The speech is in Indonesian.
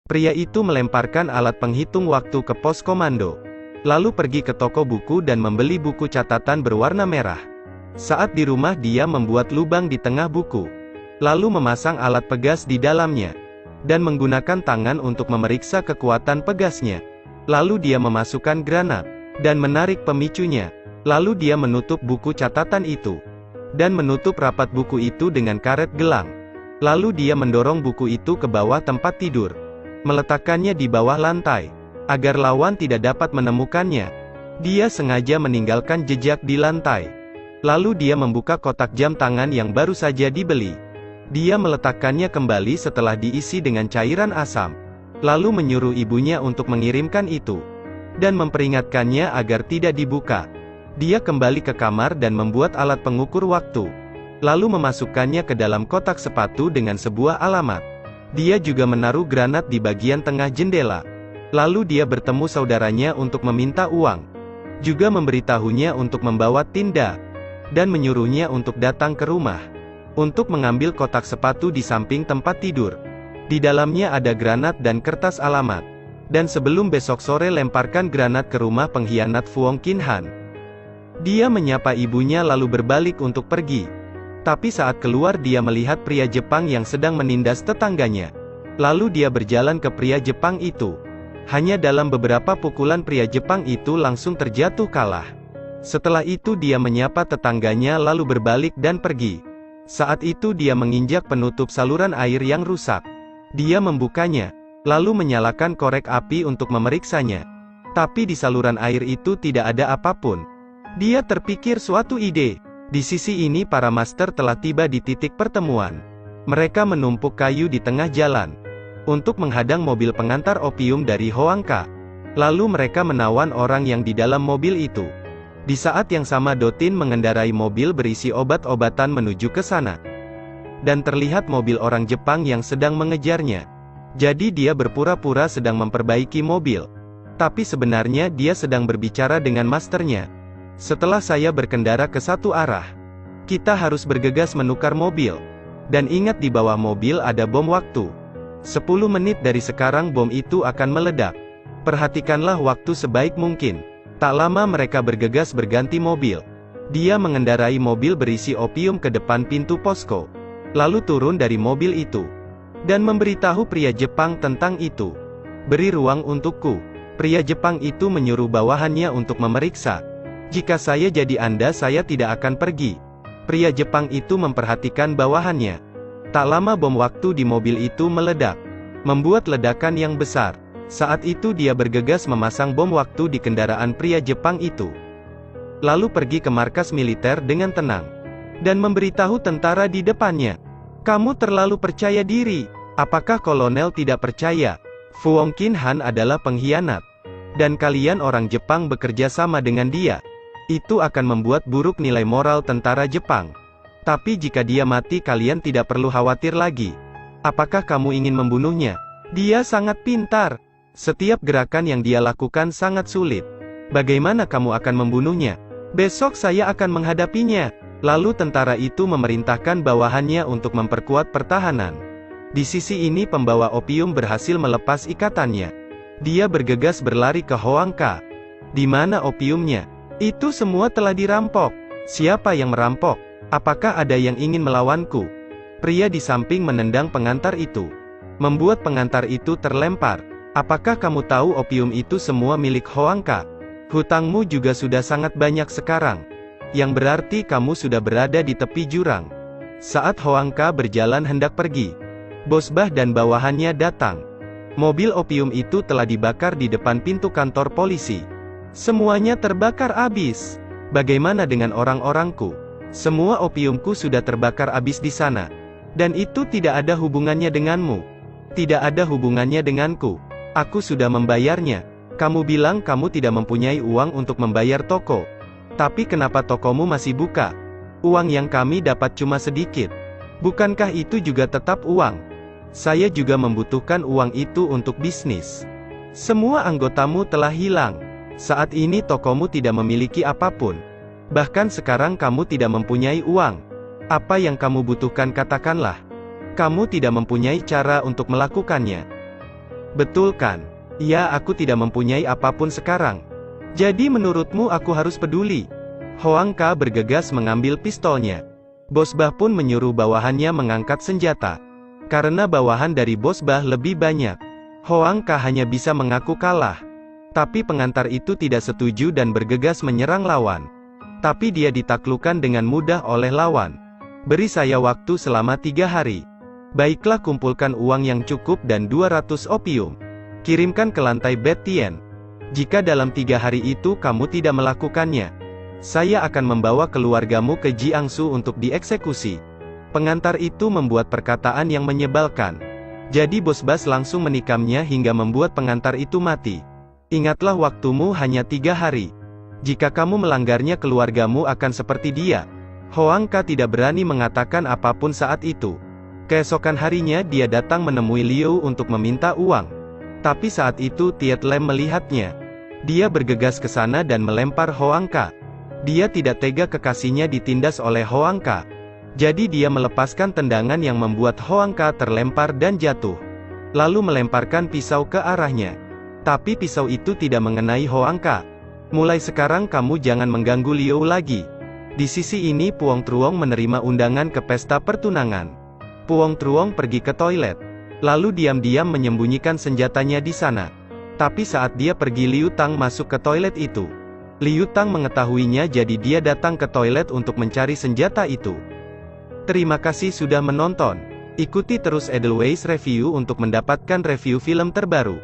Pria itu melemparkan alat penghitung waktu ke pos komando. Lalu pergi ke toko buku dan membeli buku catatan berwarna merah. Saat di rumah dia membuat lubang di tengah buku. Lalu memasang alat pegas di dalamnya. Dan menggunakan tangan untuk memeriksa kekuatan pegasnya. Lalu dia memasukkan granat. Dan menarik pemicunya. Lalu dia menutup buku catatan itu. Dan menutup rapat buku itu dengan karet gelang. Lalu dia mendorong buku itu ke bawah tempat tidur. Meletakkannya di bawah lantai. Agar lawan tidak dapat menemukannya. Dia sengaja meninggalkan jejak di lantai. Lalu dia membuka kotak jam tangan yang baru saja dibeli. Dia meletakkannya kembali setelah diisi dengan cairan asam. Lalu menyuruh ibunya untuk mengirimkan itu. Dan memperingatkannya agar tidak dibuka. Dia kembali ke kamar dan membuat alat pengukur waktu. Lalu memasukkannya ke dalam kotak sepatu dengan sebuah alamat. Dia juga menaruh granat di bagian tengah jendela. Lalu dia bertemu saudaranya untuk meminta uang. Juga memberitahunya untuk membawa tinda. Dan menyuruhnya untuk datang ke rumah. Untuk mengambil kotak sepatu di samping tempat tidur. Di dalamnya ada granat dan kertas alamat. Dan sebelum besok sore lemparkan granat ke rumah pengkhianat Fuong Qin Han. Dia menyapa ibunya lalu berbalik untuk pergi. Tapi saat keluar dia melihat pria Jepang yang sedang menindas tetangganya. Lalu dia berjalan ke pria Jepang itu. Hanya dalam beberapa pukulan pria Jepang itu langsung terjatuh kalah. Setelah itu dia menyapa tetangganya lalu berbalik dan pergi. Saat itu dia menginjak penutup saluran air yang rusak. Dia membukanya, lalu menyalakan korek api untuk memeriksanya. Tapi di saluran air itu tidak ada apapun. Dia terpikir suatu ide. Di sisi ini para master telah tiba di titik pertemuan. Mereka menumpuk kayu di tengah jalan. Untuk menghadang mobil pengantar opium dari Hoangka. Lalu mereka menawan orang yang di dalam mobil itu. Di saat yang sama Dotin mengendarai mobil berisi obat-obatan menuju ke sana. Dan terlihat mobil orang Jepang yang sedang mengejarnya. Jadi dia berpura-pura sedang memperbaiki mobil. Tapi sebenarnya dia sedang berbicara dengan masternya. Setelah saya berkendara ke satu arah. Kita harus bergegas menukar mobil. Dan ingat di bawah mobil ada bom waktu. 10 menit dari sekarang bom itu akan meledak. Perhatikanlah waktu sebaik mungkin. Tak lama mereka bergegas berganti mobil. Dia mengendarai mobil berisi opium ke depan pintu posko. Lalu turun dari mobil itu. Dan memberitahu pria Jepang tentang itu. Beri ruang untukku. Pria Jepang itu menyuruh bawahannya untuk memeriksa. Jika saya jadi Anda saya tidak akan pergi. Pria Jepang itu memperhatikan bawahannya. Tak lama bom waktu di mobil itu meledak. Membuat ledakan yang besar. Saat itu dia bergegas memasang bom waktu di kendaraan pria Jepang itu. Lalu pergi ke markas militer dengan tenang. Dan memberitahu tentara di depannya. Kamu terlalu percaya diri. Apakah kolonel tidak percaya? Fuong Qin Han adalah pengkhianat. Dan kalian orang Jepang bekerja sama dengan dia. Itu akan membuat buruk nilai moral tentara Jepang. Tapi jika dia mati kalian tidak perlu khawatir lagi. Apakah kamu ingin membunuhnya? Dia sangat pintar. Setiap gerakan yang dia lakukan sangat sulit. Bagaimana kamu akan membunuhnya? Besok saya akan menghadapinya. Lalu tentara itu memerintahkan bawahannya untuk memperkuat pertahanan. Di sisi ini pembawa opium berhasil melepas ikatannya. Dia bergegas berlari ke Hoangka. Di mana opiumnya? Itu semua telah dirampok. Siapa yang merampok? Apakah ada yang ingin melawanku? Pria di samping menendang pengantar itu. Membuat pengantar itu terlempar. Apakah kamu tahu opium itu semua milik Hoangka? Hutangmu juga sudah sangat banyak sekarang. Yang berarti kamu sudah berada di tepi jurang. Saat Hoangka berjalan hendak pergi, Bosbah dan bawahannya datang. Mobil opium itu telah dibakar di depan pintu kantor polisi. Semuanya terbakar habis. Bagaimana dengan orang-orangku? Semua opiumku sudah terbakar habis di sana. Dan itu tidak ada hubungannya denganmu. Tidak ada hubungannya denganku. Aku sudah membayarnya. Kamu bilang kamu tidak mempunyai uang untuk membayar toko. Tapi kenapa tokomu masih buka? Uang yang kami dapat cuma sedikit. Bukankah itu juga tetap uang? Saya juga membutuhkan uang itu untuk bisnis. Semua anggotamu telah hilang. Saat ini tokomu tidak memiliki apapun. Bahkan sekarang kamu tidak mempunyai uang. Apa yang kamu butuhkan katakanlah. Kamu tidak mempunyai cara untuk melakukannya. Betul kan? Ya, aku tidak mempunyai apapun sekarang. Jadi menurutmu aku harus peduli? Hoang Ka bergegas mengambil pistolnya. Bos Bah pun menyuruh bawahannya mengangkat senjata. Karena bawahan dari Bos Bah lebih banyak, Hoang Ka hanya bisa mengaku kalah. Tapi pengantar itu tidak setuju dan bergegas menyerang lawan. Tapi dia ditaklukkan dengan mudah oleh lawan. Beri saya waktu selama 3 hari. Baiklah, kumpulkan uang yang cukup dan 200 opium. Kirimkan ke lantai Bet Tien. Jika dalam 3 hari itu kamu tidak melakukannya, saya akan membawa keluargamu ke Jiangsu untuk dieksekusi. Pengantar itu membuat perkataan yang menyebalkan. Jadi Bos Bas langsung menikamnya hingga membuat pengantar itu mati. Ingatlah, waktumu hanya 3 hari. Jika kamu melanggarnya, keluargamu akan seperti dia. Hoang Ka tidak berani mengatakan apapun saat itu. Keesokan harinya dia datang menemui Liu untuk meminta uang. Tapi saat itu Tiet Lem melihatnya. Dia bergegas ke sana dan melempar Hoang Ka. Dia tidak tega kekasihnya ditindas oleh Hoang Ka. Jadi dia melepaskan tendangan yang membuat Hoang Ka terlempar dan jatuh. Lalu melemparkan pisau ke arahnya. Tapi pisau itu tidak mengenai Hoang Ka. Mulai sekarang kamu jangan mengganggu Liu lagi. Di sisi ini Puong Truong menerima undangan ke pesta pertunangan. Puong Truong pergi ke toilet. Lalu diam-diam menyembunyikan senjatanya di sana. Tapi saat dia pergi, Liu Tang masuk ke toilet itu. Liu Tang mengetahuinya, jadi dia datang ke toilet untuk mencari senjata itu. Terima kasih sudah menonton. Ikuti terus Edelweiss Review untuk mendapatkan review film terbaru.